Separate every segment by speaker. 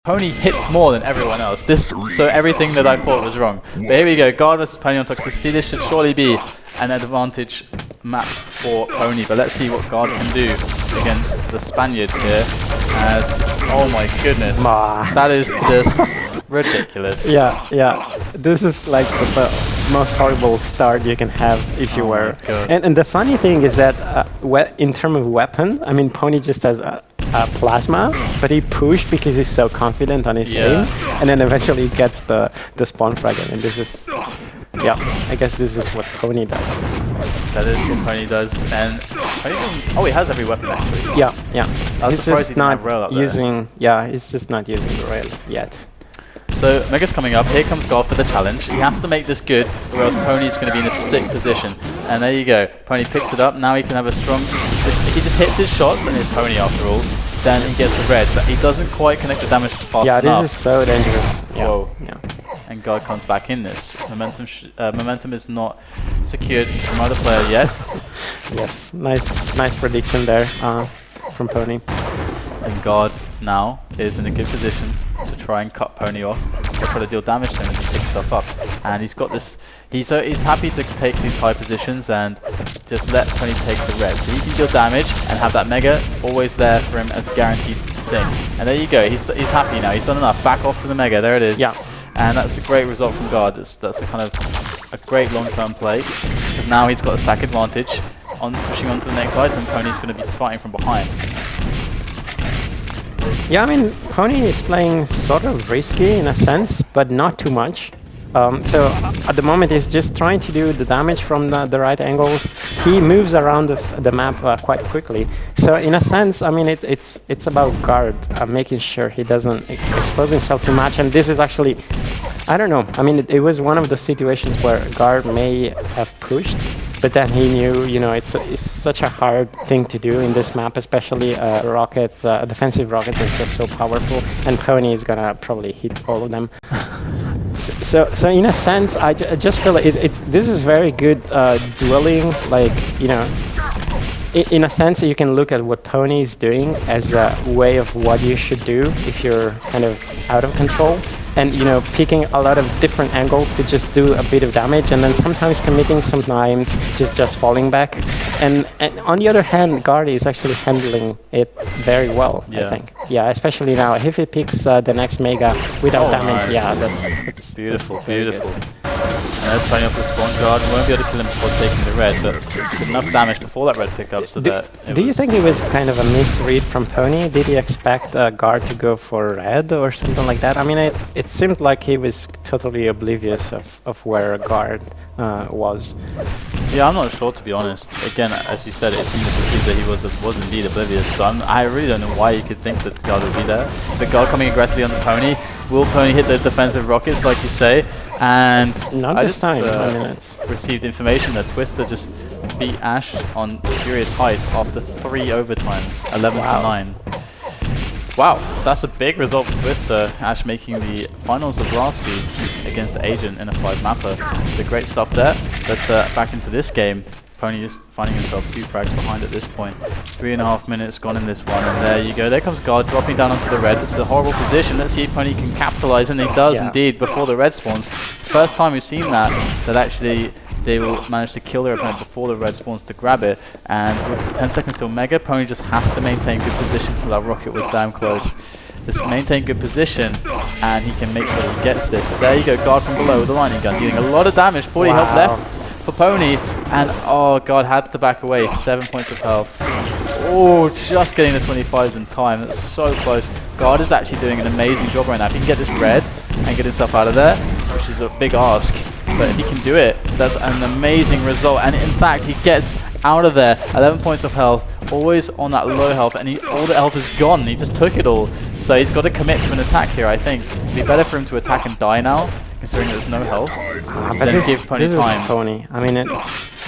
Speaker 1: p0ni hits more than everyone else. So everything that I thought was wrong. But here we go. Guard versus p0ni on Toxicity. This should surely be an advantage map for p0ni. But let's see what Guard can do against the Spaniard here. As oh my goodness, that is just ridiculous.
Speaker 2: Yeah. This is like the most horrible start you can have if you were. And the funny thing is that in terms of weapon, I mean, p0ni just has a plasma, but he pushed because he's so confident on his aim, and then eventually gets the spawn fragment. And this is, I guess this is what p0ni does.
Speaker 1: That is what p0ni does, and oh, he has every weapon actually.
Speaker 2: Yeah.
Speaker 1: He's just not
Speaker 2: using. Yeah, he's just not using the rail yet.
Speaker 1: So Mega's coming up. Here comes Golf for the challenge. He has to make this good, or else p0ni is going to be in a sick position. And there you go. p0ni picks it up. Now he can have a strong. If he just hits his shots, and it's p0ni after all, then he gets the red. But he doesn't quite connect the damage fast enough.
Speaker 2: Yeah, this is so dangerous.
Speaker 1: Whoa. Yeah. And Guard comes back in this. Momentum is not secured from either player yet.
Speaker 2: Yes, nice prediction there from p0ni.
Speaker 1: And Guard now is in a good position to try and cut p0ni off, or try to deal damage to him and just pick stuff up. And he's got this. He's happy to take these high positions and just let p0ni take the red. So he can deal damage and have that Mega always there for him as a guaranteed thing. And there you go. He's happy now. He's done enough. Back off to the Mega. There it is.
Speaker 2: Yeah.
Speaker 1: And that's a great result from Guard. That's a kind of a great long-term play, because now he's got a stack advantage on pushing on to the next item. p0ni's going to be fighting from behind.
Speaker 2: Yeah, I mean, p0ni is playing sort of risky in a sense, but not too much. So at the moment he's just trying to do the damage from the right angles. He moves around the map quite quickly. So in a sense, I mean, it's about Guard making sure he doesn't expose himself too much. And this is actually, I don't know. I mean, it was one of the situations where Guard may have pushed, but then he knew, you know, it's such a hard thing to do in this map, especially rockets. Defensive rockets is just so powerful, and p0ni is gonna probably hit all of them. So in a sense, I just feel like this is very good dueling. Like, you know, in a sense, you can look at what p0ni is doing as a way of what you should do if you're kind of out of control. And, you know, picking a lot of different angles to just do a bit of damage, and then sometimes committing, sometimes just falling back. And on the other hand, Guard is actually handling it very well, I think. Yeah, especially now. If he picks the next Mega without damage,
Speaker 1: nice.
Speaker 2: That's
Speaker 1: beautiful,
Speaker 2: that's
Speaker 1: beautiful. And turning off the spawn. Guard won't be able to kill him before taking the red, but with enough damage before that red pickup, so that
Speaker 2: do you think it was kind of a misread from p0ni? Did he expect Guard to go for red or something like that? I mean, it seemed like he was totally oblivious of where Guard was.
Speaker 1: Yeah, I'm not sure, to be honest. Again, as you said, it seemed that he was indeed oblivious. So I really don't know why you could think that Guard would be there. But Guard coming aggressively on the p0ni. Will p0ni hit those defensive rockets, like you say? And
Speaker 2: not this time. I mean,
Speaker 1: received information that Twister just beat Ash on Furious Heights after 3 overtimes, 11 to 9. Wow, that's a big result for Twister. Ash making the finals of last week against Agent in a 5-mapper. So great stuff there. But back into this game, p0ni is finding himself 2 frags behind at this point. 3.5 minutes gone in this one, and there you go. There comes Guard dropping down onto the red. It's a horrible position. Let's see if p0ni can capitalize, and he does indeed before the red spawns. First time we've seen that actually they will manage to kill their opponent before the red spawns to grab it. And with 10 seconds till Mega, p0ni just has to maintain good position, for that rocket was damn close. Just maintain good position, and he can make sure he gets this. But there you go, Guard from below with the lightning gun, dealing a lot of damage. 40 health left for p0ni, and oh god, had to back away. 7 points of health. Oh, just getting the 25s in time. That's so close. Guard is actually doing an amazing job right now. If he can get this red and get himself out of there, which is a big ask, but if he can do it, that's an amazing result. And in fact, he gets out of there. 11 points of health, always on that low health, and all the health is gone. He just took it all. So he's got to commit to an attack here, I think. It'd be better for him to attack and die now, considering there's no health,
Speaker 2: but
Speaker 1: then give p0ni time.
Speaker 2: p0ni. I mean,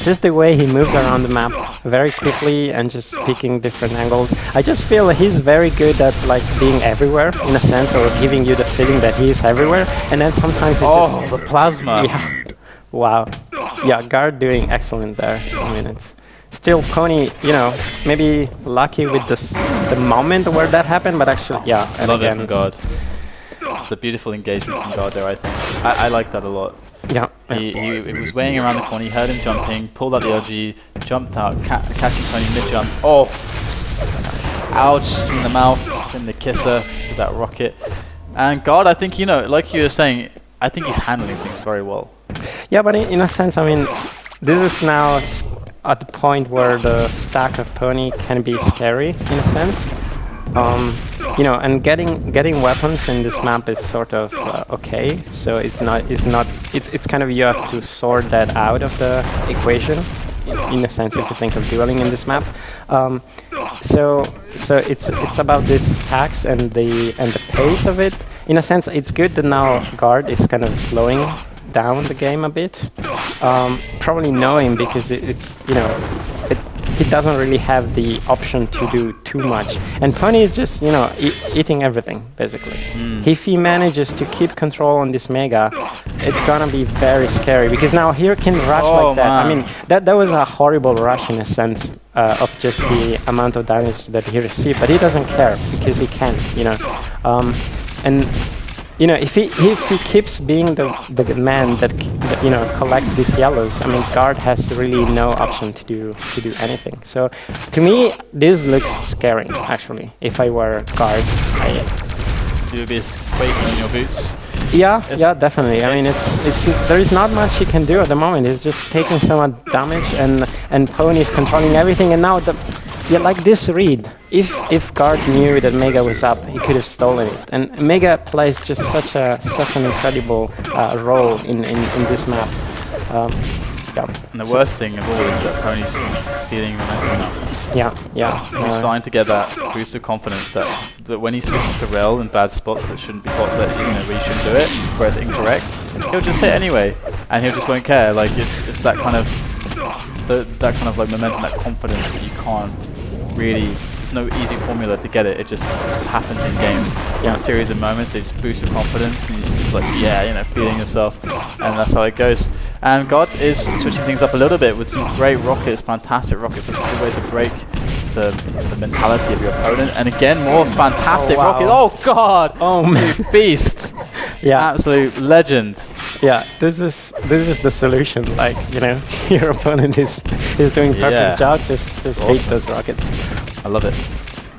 Speaker 2: just the way he moves around the map very quickly and just picking different angles. I just feel he's very good at like being everywhere in a sense, or giving you the feeling that he is everywhere. And then sometimes it's
Speaker 1: the plasma.
Speaker 2: Yeah. Wow. Yeah, Guard doing excellent there. I mean, it's still p0ni, you know, maybe lucky with the moment where that happened, but actually, yeah. And
Speaker 1: love
Speaker 2: again,
Speaker 1: it from Guard. It's a beautiful engagement from God there, I think. I like that a lot.
Speaker 2: Yeah.
Speaker 1: He was weighing around the corner, he heard him jumping, pulled out the LG, jumped out, catching p0ni mid-jump. Oh! Ouch, in the mouth, in the kisser with that rocket. And God, I think, you know, like you were saying, I think he's handling things very well.
Speaker 2: Yeah, but in a sense, I mean, this is now at the point where the stack of p0ni can be scary, in a sense. You know, and getting weapons in this map is sort of okay. So it's kind of, you have to sort that out of the equation, in a sense, if you think of dueling in this map. So it's about this stacks and the pace of it. In a sense, it's good that now Guard is kind of slowing down the game a bit. Probably knowing, because it's, you know, he doesn't really have the option to do too much. And p0ni is just, you know, eating everything, basically. If he manages to keep control on this Mega, it's gonna be very scary, because now here can rush like that.
Speaker 1: Man.
Speaker 2: I mean, that was a horrible rush in a sense of just the amount of damage that he received, but he doesn't care, because he can, you know. And you know, if he keeps being the man that you know, collects these yellows, I mean, Guard has really no option to do anything. So to me, this looks scary, actually. If I were Guard,
Speaker 1: You would be quaking in your boots.
Speaker 2: yeah, definitely. I mean, there is not much he can do at the moment. He's just taking so much damage, and p0ni is controlling everything. And now like this read, if Guard knew that Mega was up, he could have stolen it. And Mega plays just such an incredible role in this map. Yeah.
Speaker 1: And the worst thing of all is that p0ni's feeling momentum now.
Speaker 2: Yeah.
Speaker 1: He's starting to get that boost of confidence that when he switches to rail in bad spots that shouldn't be that, you know, where you shouldn't do it, where it's incorrect, he'll just hit anyway, and he'll just won't care. Like it's that kind of that kind of like momentum, that confidence that you can't really. There's no easy formula to get it. It just happens in games. In a series of moments, they just boost your confidence, and you're just like, yeah, you know, feeling yourself, and that's how it goes. And God is switching things up a little bit with some great rockets, fantastic rockets. That's a good way to break the mentality of your opponent. And again, more fantastic rockets. Oh God! Oh man, beast! Yeah, absolute legend.
Speaker 2: Yeah, this is the solution. Like, you know, your opponent is doing perfect job. Just awesome. Hate those rockets.
Speaker 1: I love it.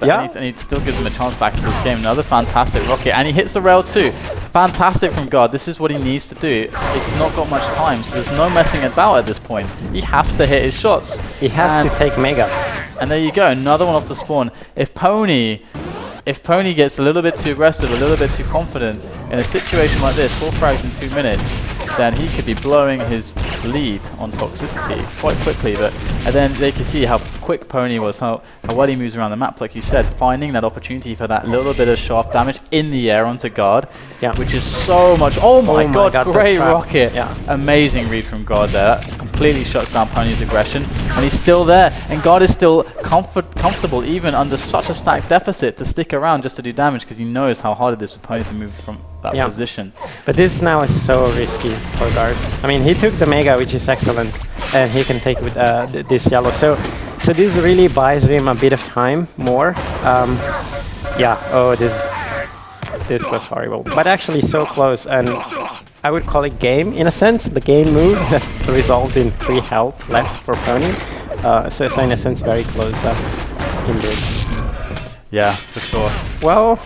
Speaker 1: But and he still gives him a chance back into this game. Another fantastic rocket, and he hits the rail too. Fantastic from God. This is what he needs to do. He's not got much time, so there's no messing about at this point. He has to hit his shots.
Speaker 2: He has to take Mega.
Speaker 1: And there you go, another one off the spawn. If p0ni gets a little bit too aggressive, a little bit too confident in a situation like this, 4 frags in 2 minutes, then he could be blowing his lead on toxicity quite quickly. And then they can see how quick p0ni was, how well he moves around the map, like you said, finding that opportunity for that little bit of shaft damage in the air onto Guard, which is so much. Oh my God, great rocket. Amazing read from Guard there. That completely shuts down p0ni's aggression, and he's still there, and Guard is still comfortable even under such a stacked deficit to stick around just to do damage, because he knows how hard it is for p0ni to move from that position.
Speaker 2: But this now is so risky for Guard. I mean, he took the Mega, which is excellent, and he can take with this yellow. So this really buys him a bit of time more. This was horrible, but actually so close, and I would call it game in a sense. The game move that resulted in 3 health left for p0ni. So in a sense, very close indeed.
Speaker 1: Yeah, for sure.
Speaker 2: Well,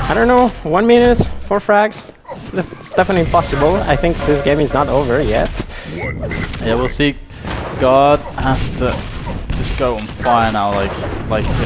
Speaker 2: I don't know, 1 minute, 4 frags. It's definitely possible. I think this game is not over yet.
Speaker 1: Yeah, we'll see. God has to just go on fire now, like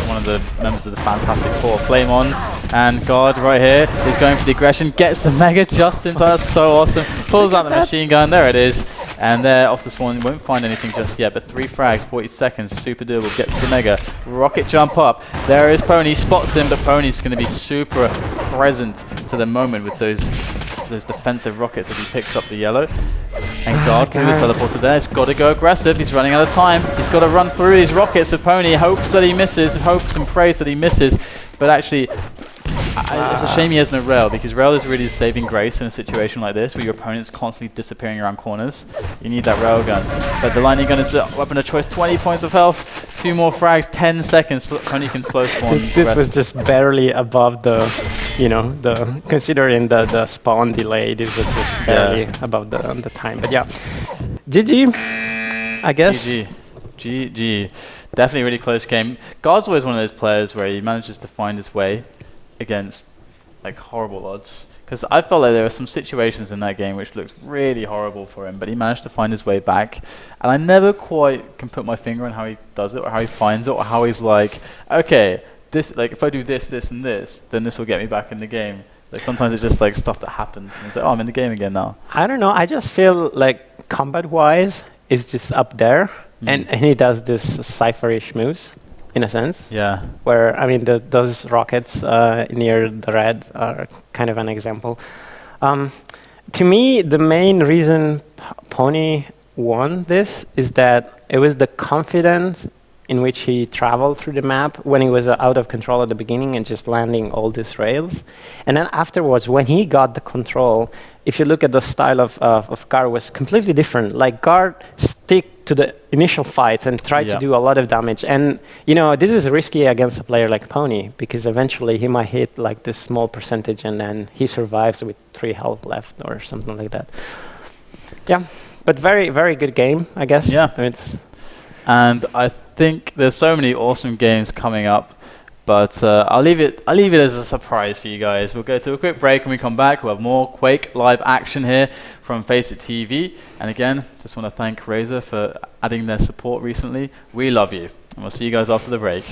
Speaker 1: one of the members of the Fantastic Four. Flame on, and God right here is going for the aggression, gets the Mega just in time. That's so awesome. Pulls out the machine gun, there it is. And there off the spawn, won't find anything just yet, but 3 frags, 40 seconds, super doable, gets the Mega. Rocket jump up, there is p0ni, spots him, but p0ni's going to be super present to the moment with those defensive rockets as he picks up the yellow. And God through the teleporter there, he's got to go aggressive, he's running out of time, he's got to run through these rockets, so p0ni hopes that he misses, hopes and prays that he misses, but actually it's a shame he has no rail, because rail is really the saving grace in a situation like this where your opponent's constantly disappearing around corners. You need that rail gun, but the lightning gun is a weapon of choice. 20 points of health, 2 more frags, 10 seconds, p0ni can slow spawn.
Speaker 2: This was just barely above the you know, considering the spawn delay, this was just barely above the time. But yeah, GG, I guess.
Speaker 1: GG. Definitely a really close game. God's always one of those players where he manages to find his way against like horrible odds. Because I felt like there were some situations in that game which looked really horrible for him, but he managed to find his way back. And I never quite can put my finger on how he does it, or how he finds it, or how he's like, okay, this, like if I do this, this, and this, then this will get me back in the game. Like sometimes it's just like stuff that happens, and it's like, oh, I'm in the game again now.
Speaker 2: I don't know. I just feel like combat-wise, is just up there, and he does this Cypher-ish moves, in a sense.
Speaker 1: Yeah.
Speaker 2: Where, I mean, those rockets near the red are kind of an example. To me, the main reason p0ni won this is that it was the confidence in which he traveled through the map when he was out of control at the beginning and just landing all these rails. And then afterwards, when he got the control, if you look at the style of Gar, was completely different. Like Gar stick to the initial fights and try to do a lot of damage. And you know, this is risky against a player like p0ni, because eventually he might hit like this small percentage and then he survives with 3 health left or something like that. Yeah, but very, very good game, I guess.
Speaker 1: Yeah.
Speaker 2: And
Speaker 1: I think there's so many awesome games coming up, but I'll leave it as a surprise for you guys. We'll go to a quick break. When we come back, we'll have more Quake live action here from FACEIT TV. And again, just want to thank Razer for adding their support recently. We love you, and we'll see you guys after the break.